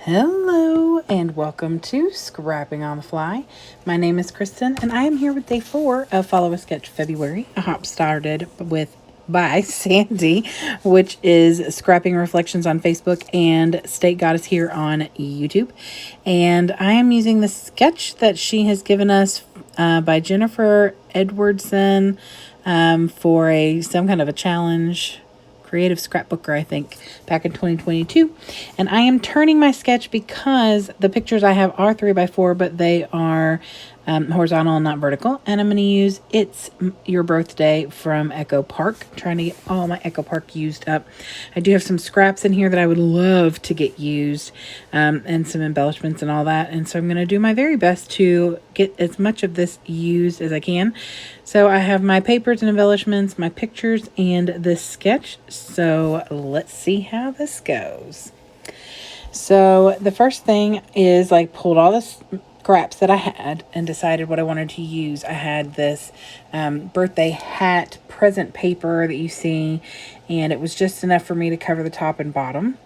Hello and welcome to Scrapping on the Fly. My name is Kristen and I am here with day 4 of Follow a Sketch February. A hop started by Sandie, which is Scrapping Reflections on Facebook and Steakgoddess here on YouTube. And I am using the sketch that she has given us by Jennifer Edwardson for some kind of a challenge. Creative scrapbooker, I think, back in 2022. And I am turning my sketch because the pictures I have are 3x4, but they are horizontal and not vertical. And I'm going to use It's Your Birthday from Echo Park. I'm trying to get all my Echo Park used up. I do have some scraps in here that I would love to get used, and some embellishments and all that. And so I'm going to do my very best to get as much of this used as I can. So I have my papers and embellishments, my pictures, and this sketch. So let's see how this goes. So the first thing is pulled all the scraps that I had and decided what I wanted to use. I had this birthday hat present paper that you see, and it was just enough for me to cover the top and bottom,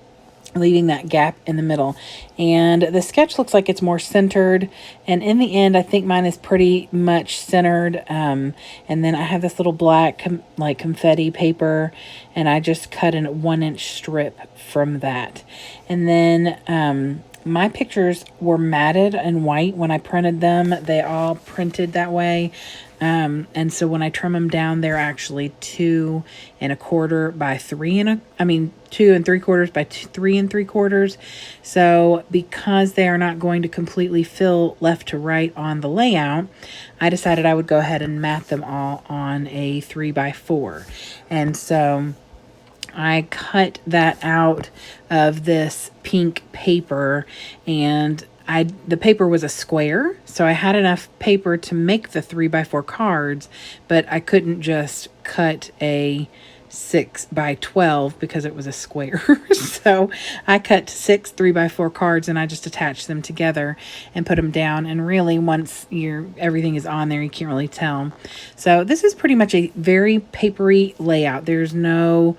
leaving that gap in the middle. And the sketch looks like it's more centered, and in the end I think mine is pretty much centered. And then I have this little black confetti paper, and I just cut in a 1-inch strip from that. And then my pictures were matted and white when I printed them. They all printed that way. And so when I trim them down, they're actually 2 1/4 by 2 3/4 by 3 3/4. So because they are not going to completely fill left to right on the layout, I decided I would go ahead and mat them all on a 3x4. And so I cut that out of this pink paper, and the paper was a square, so I had enough paper to make the 3x4 cards, but I couldn't just cut a 6x12 because it was a square. So I cut 6 3x4 cards, and I just attached them together and put them down. And really, once everything is on there, you can't really tell. So this is pretty much a very papery layout. There's no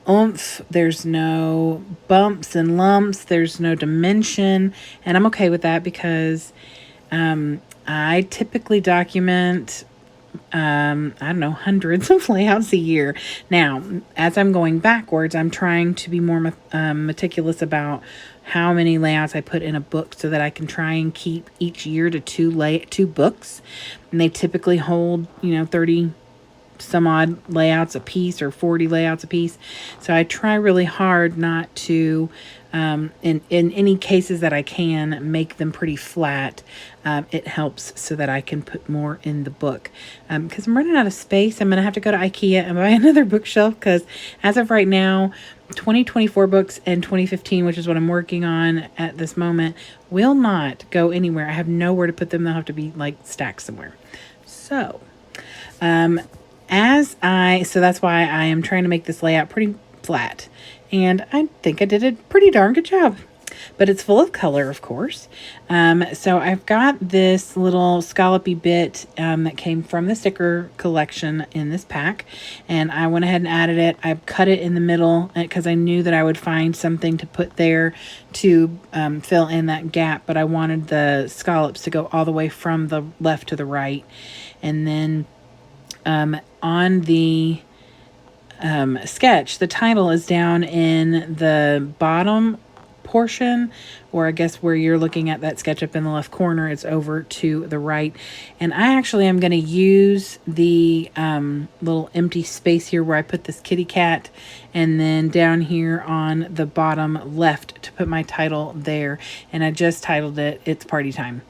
oomph, there's no bumps and lumps, there's no dimension, and I'm okay with that because I typically document hundreds of layouts a year. Now, as I'm going backwards, I'm trying to be more meticulous about how many layouts I put in a book so that I can try and keep each year to two books, and they typically hold 30 some odd layouts a piece, or 40 layouts a piece. So I try really hard not to, in any cases that I can, make them pretty flat. It helps so that I can put more in the book. Because I'm running out of space. I'm going to have to go to IKEA and buy another bookshelf, because as of right now, 2024 books and 2015, which is what I'm working on at this moment, will not go anywhere. I have nowhere to put them. They'll have to be stacked somewhere. So, so that's why I am trying to make this layout pretty flat, and I think I did a pretty darn good job. But it's full of color, of course. So I've got this little scallopy bit that came from the sticker collection in this pack, and I went ahead and added it. I cut it in the middle because I knew that I would find something to put there to fill in that gap, but I wanted the scallops to go all the way from the left to the right. And then on the sketch, the title is down in the bottom portion, or I guess where you're looking at that sketch up in the left corner, it's over to the right. And I actually am going to use the little empty space here where I put this kitty cat, and then down here on the bottom left to put my title there. And I just titled it It's Party Time.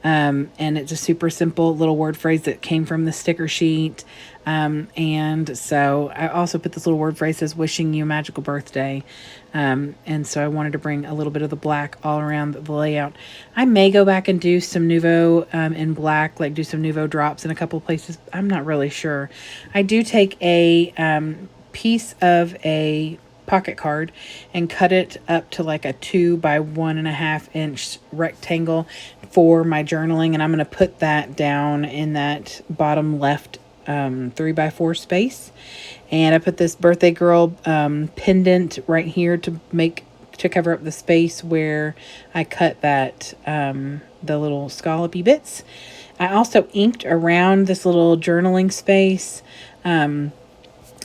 And it's a super simple little word phrase that came from the sticker sheet. And so I also put this little word phrase that says wishing you a magical birthday. And so I wanted to bring a little bit of the black all around the layout. I may go back and do some Nuvo in black, do some Nuvo drops in a couple of places. I'm not really sure. I do take a piece of a pocket card and cut it up to a 2 by 1.5 inch rectangle for my journaling, and I'm going to put that down in that bottom left 3x4 space. And I put this birthday girl pendant right here to to cover up the space where I cut that, the little scallopy bits. I also inked around this little journaling space.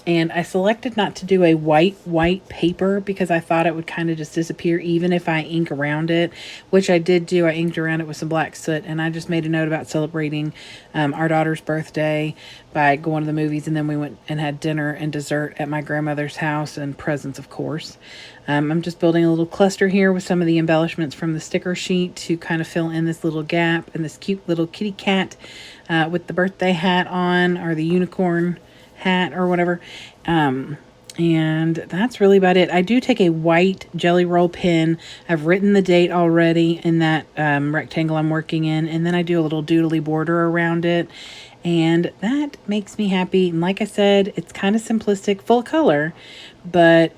And I selected not to do a white paper because I thought it would kind of just disappear even if I ink around it, which I did do. I inked around it with some black soot, and I just made a note about celebrating our daughter's birthday by going to the movies, and then we went and had dinner and dessert at my grandmother's house, and presents, of course. I'm just building a little cluster here with some of the embellishments from the sticker sheet to kind of fill in this little gap, and this cute little kitty cat with the birthday hat on, or the unicorn hat or whatever. And that's really about it. I do take a white jelly roll pen. I've written the date already in that rectangle I'm working in, and then I do a little doodly border around it, and that makes me happy. And like I said, it's kind of simplistic, full color, but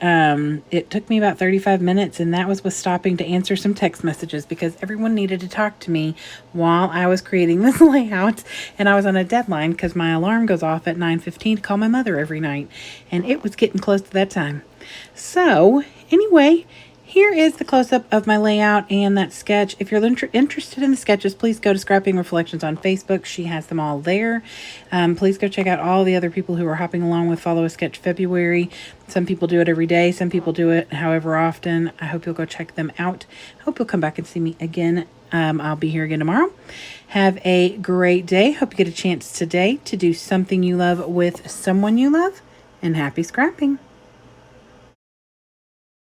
it took me about 35 minutes, and that was with stopping to answer some text messages because everyone needed to talk to me while I was creating this layout, and I was on a deadline because my alarm goes off at 9:15 to call my mother every night, and it was getting close to that time. So anyway, here is the close-up of my layout and that sketch. If you're interested in the sketches, please go to Scrapping Reflections on Facebook. She has them all there. Please go check out all the other people who are hopping along with Follow a Sketch February. Some people do it every day. Some people do it however often. I hope you'll go check them out. I hope you'll come back and see me again. I'll be here again tomorrow. Have a great day. Hope you get a chance today to do something you love with someone you love. And happy scrapping.